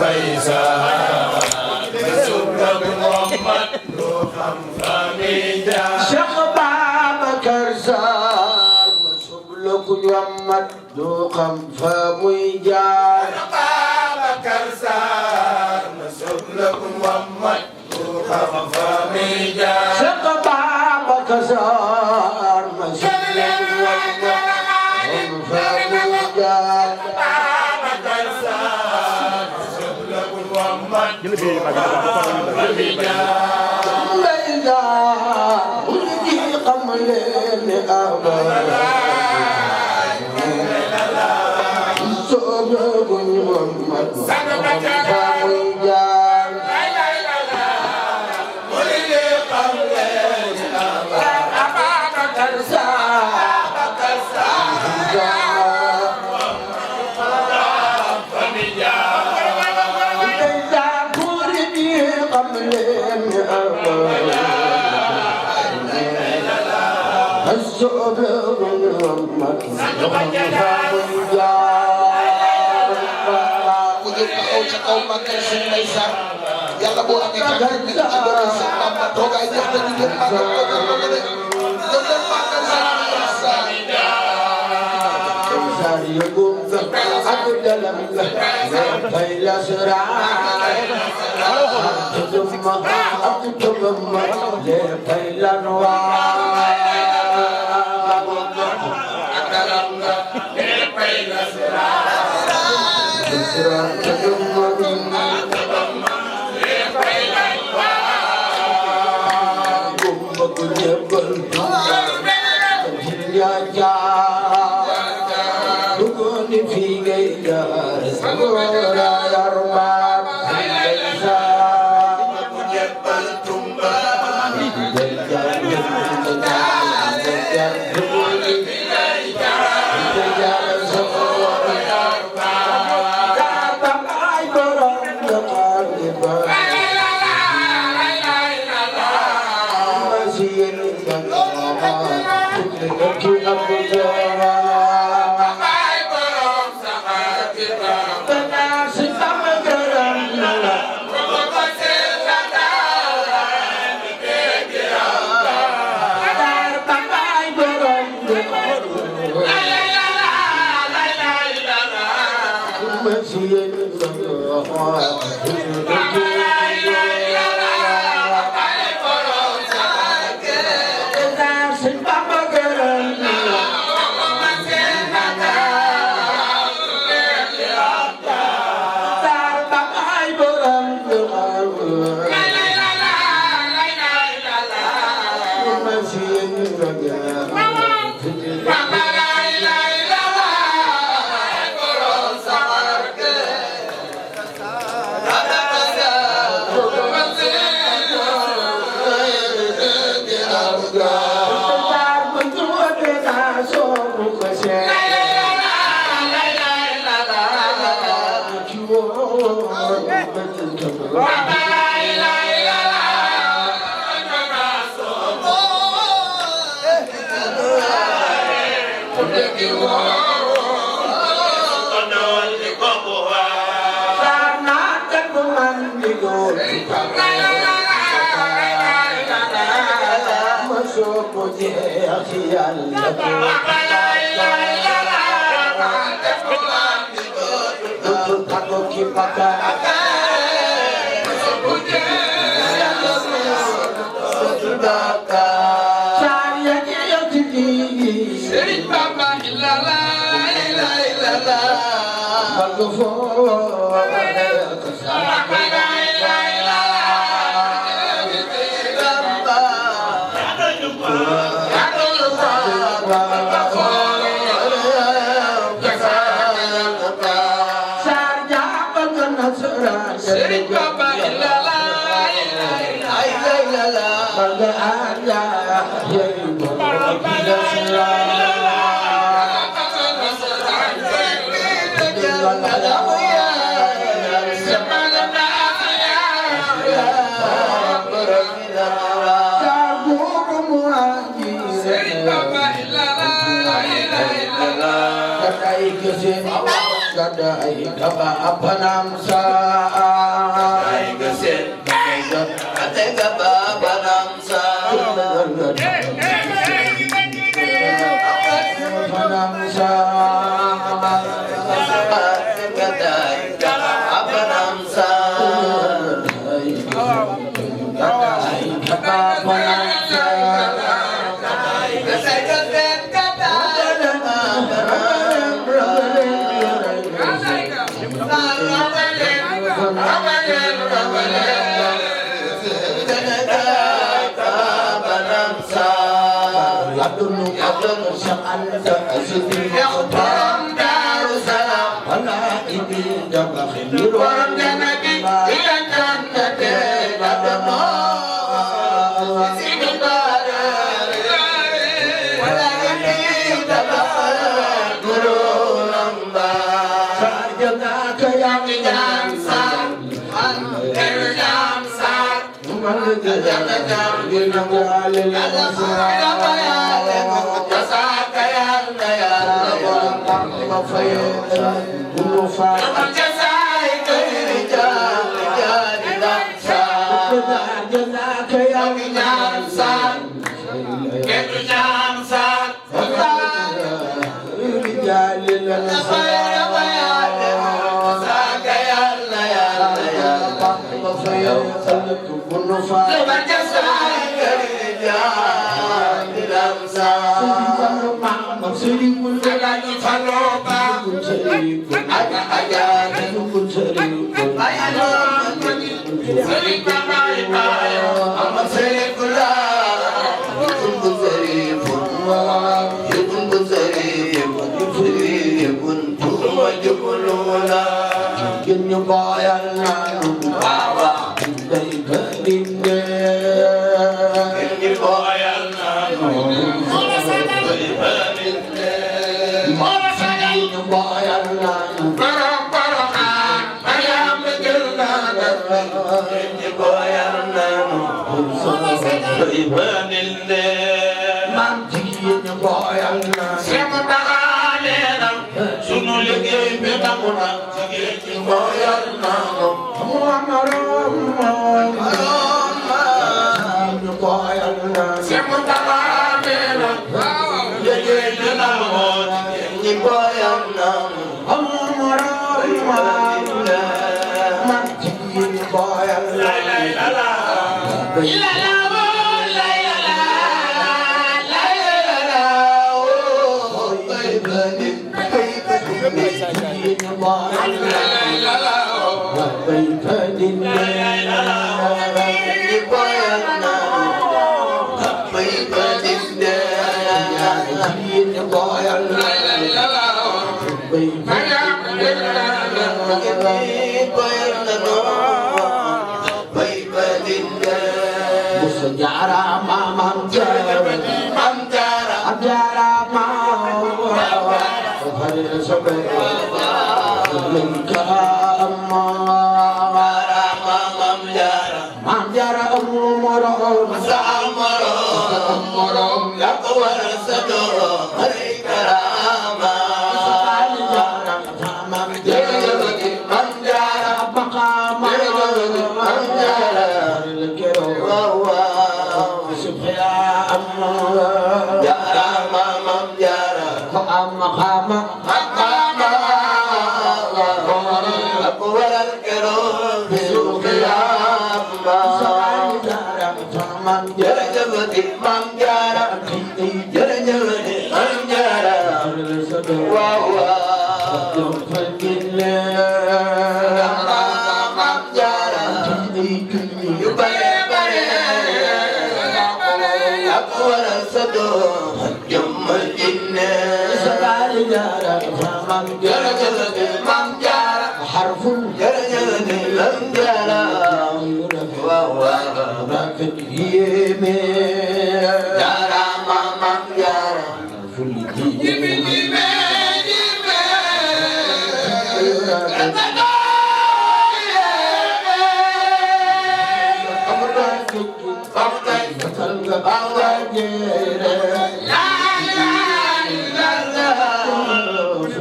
Baysa Masubra Muhammad Ruham Famida Cheikh Babacar Sarr Masubra Muhammad Ruham Famida Babacar Sarr Masubra Muhammad Ruham Famida Cheikh Babacar Sarr Masubra Muhammad Yàlla boo amee kàddu gi ci bëri sa Bamba toogaay jox na ñu jëm màggal ko gën ko de jëm leen màggal sa كدايك بابنا مسا كدايك بابنا مسا Abdul Syahanta Azizul Yakhtam Darussalam Wala ini dabakhil Waram janati ilan jannati Badama Sidul Badari Wala ini dabakhil Guru Lamba Sajada kayang jansan Anter jansan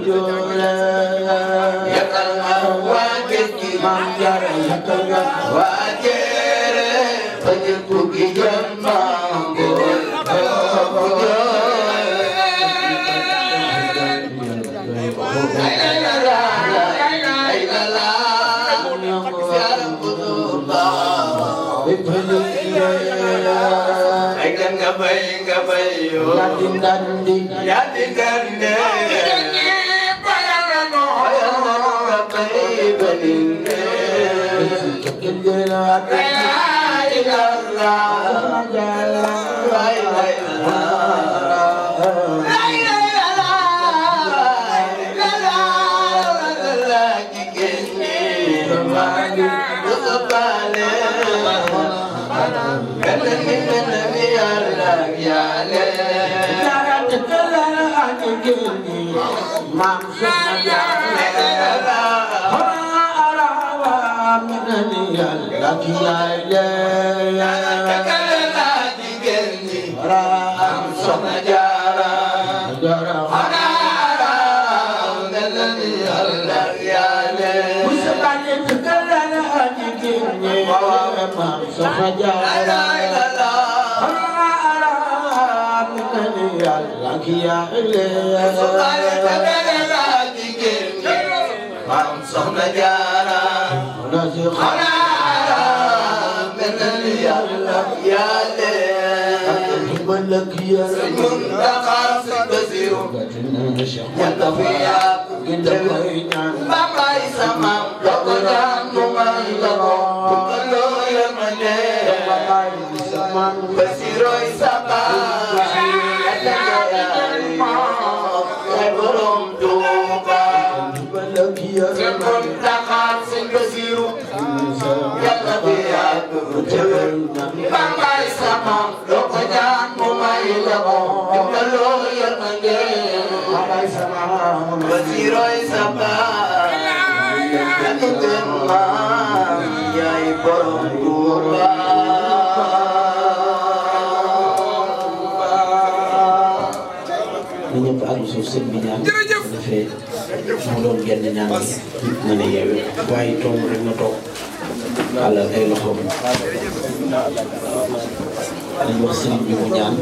Jangan la Mam Jaara yàggal nga waa Jere ba ñëpp gi jëm Maam Góor Mam Soxna Jaara arawa minani Yàlla ki Mam Soxna Jaara minani Yàlla musabane tekalana ajigeni Mam Soxna Jaara Yàlla ki Mam Soxna Jaara menal Yàlla malak Yàlla Muntaxa Basiru Yàlla fi Babay sama loko daan mu man la ko loo yemane Basiroy sama Babay sama loko daan mu may la ko loo yemane Basiroy sama yaay borom Tuuba na ñëpp àgg suuf sëñ bi ñaan defee mu doon genn ñaan gi na ne yeewe waaye toog rek na toog àllal ay loxoom dañ wax sëriñ bi mu ñaan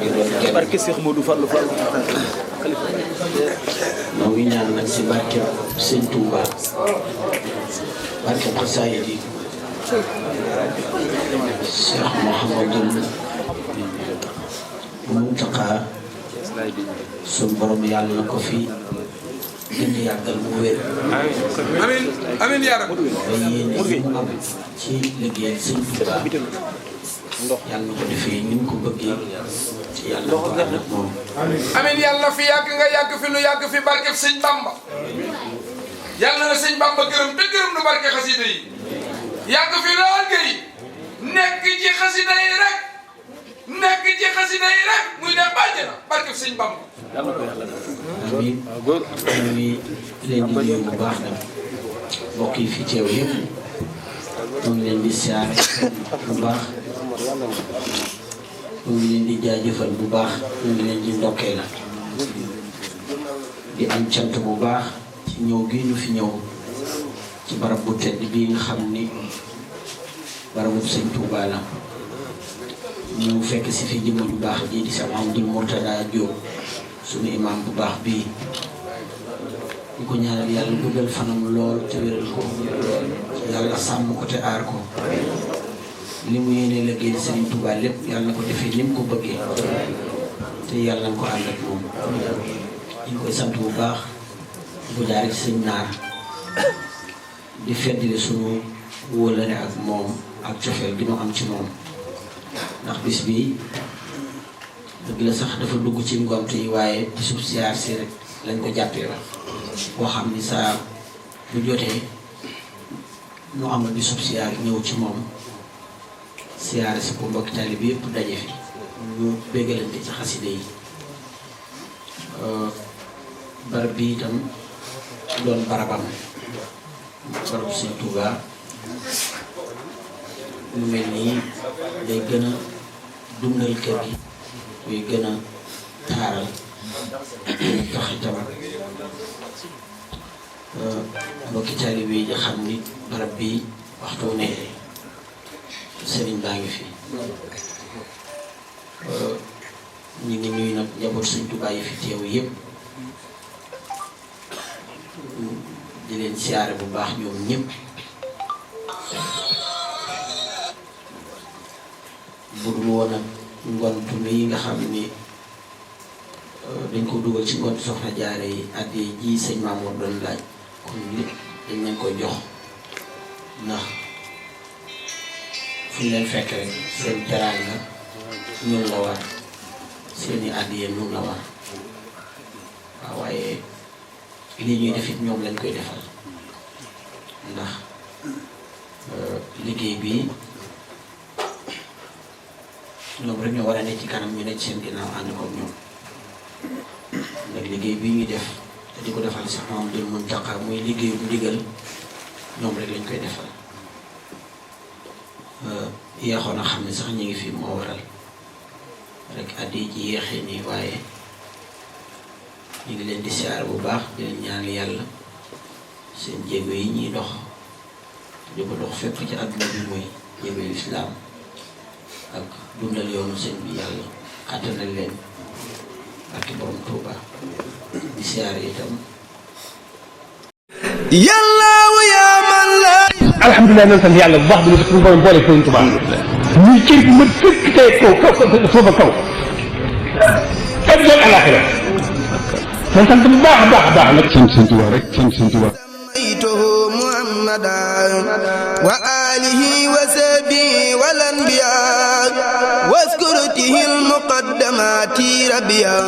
gi doon genn barke Cheikh Modou Fallou Fall noo ngi ñaan nag si barke sëñ Touba barke xasaayid yi Cheikh Mouhamadoul Mountakha suñu borom yàlla na ko fi gën a yàggal mu wér. amiin amiin yaa rabbi. ba yéene mu am ci liggéey sëñ Touba yàlla na ko defee ni mu ko bëggee ci yàlla na ko ànd ak moom. amiin yàlla fi yàgg nga yàgg fi nu yàgg fi barke sëñ Bamba yàlla na sëñ Bamba gërëm te gërëm nu barke xasida yi yàgg fi lool gay nekk ci xasida yi rek. nekk ci xasida yi rek muy dem bàjjana barke sëñ Bamba. amiin ñu ngi leen di nuyu bu baax nag mbokk yi fi teew yëpp ñu ngi leen di siyaare bu baax ñu ngi leen di jaajëfal bu baax ñu ngi leen di ndokkee la di am cant bu baax ci ñëw gi ñu fi ñëw ci barab bu tedd bii nga xam ni barabu sëñ Touba la. ñu fekk si fi jëmm bu baax ji di Cheikh Mouhamadoul Mourtada Diop suñu imam bu baax bii ñu ko ñaanal yàlla guddal fanam lool te wéral ko yàlla sàmm ko te aar ko li mu yéene liggéey Serigne Touba lépp yàlla na ko defee ni mu ko bëggee te yàlla na ko ànd ak moom ñu koy sant bu baax di ko jaaree ci sëñ Naar di feddali suñu wóolare ak moom ak cofeel gi mu am ci moom. ndax bis bii dëgg la sax dafa dugg ci ngomte yi waaye bisub siyaar si rek lañ ko jàppee la boo xam ni saa bu jotee ñu amal bisub siyaar ñëw ci moom siyaare si ko mbokki taalibe bi yëpp daje fi ñu béggalante ci xaside yi barab bi itam doon barabam barabu Sëñ Tuubaa lu mel nii day gën a dundal kër gi muy gën a taaral tax itam mbokki taalibe yi xam ni barab bi waxtu ne sëriñ baa ngi fi ñu ngi nuyu nag njaboot Sëñ Tuubaa yi fi teew yëpp di leen siyaare bu baax ñoom ñëpp bu dul woon ak ngontu yi nga xam ni dañ ko dugal ci ngontu Soxna Jaara yi addi ji sëñ Mamour doon laaj kon lépp dañ leen koy jox ndax fu ñu leen fekk rek seen teraanga ñun la war seeni addiya ñun la war waaw waaye lii ñuy def it ñoom lañ koy defal ndax liggéey bi ñoom rek ñoo war a ne ci kanam ñu ne ci seen ginnaaw ànd ko ñoom ndax liggéey bii ñuy def te di ko defal sax moom dul Muntaqa muy liggéey bu ndigal ñoom rek lañ koy defal yeexoon a xam ne sax ñu ngi fi moo waral rek addi ji yeexee nii waaye ñu ngi leen di siyaar bu baax di leen ñaan yàlla seen jéego yi ñuy dox di ko dox fépp ci àdduna bi mooy jéego yu islaam ak dundal yoonu seen bi yàlla xàttanal leen ak borom Tuuba di siyaar itam yàlla wa yaa man la alhamdulilah nañ sant yàlla bu baax bi ñu suñu borom boole Sëriñ Tuubaa ñuy cër bu mën fekk tey kaw foofa kaw ak doon alaxira nañ sant bu baax a baax a baax nag sant Sëriñ Tuubaa rek sant Sëriñ Tuubaa محمدا وآله وصحبه والأنبياء واذكرته المقدمات ربيا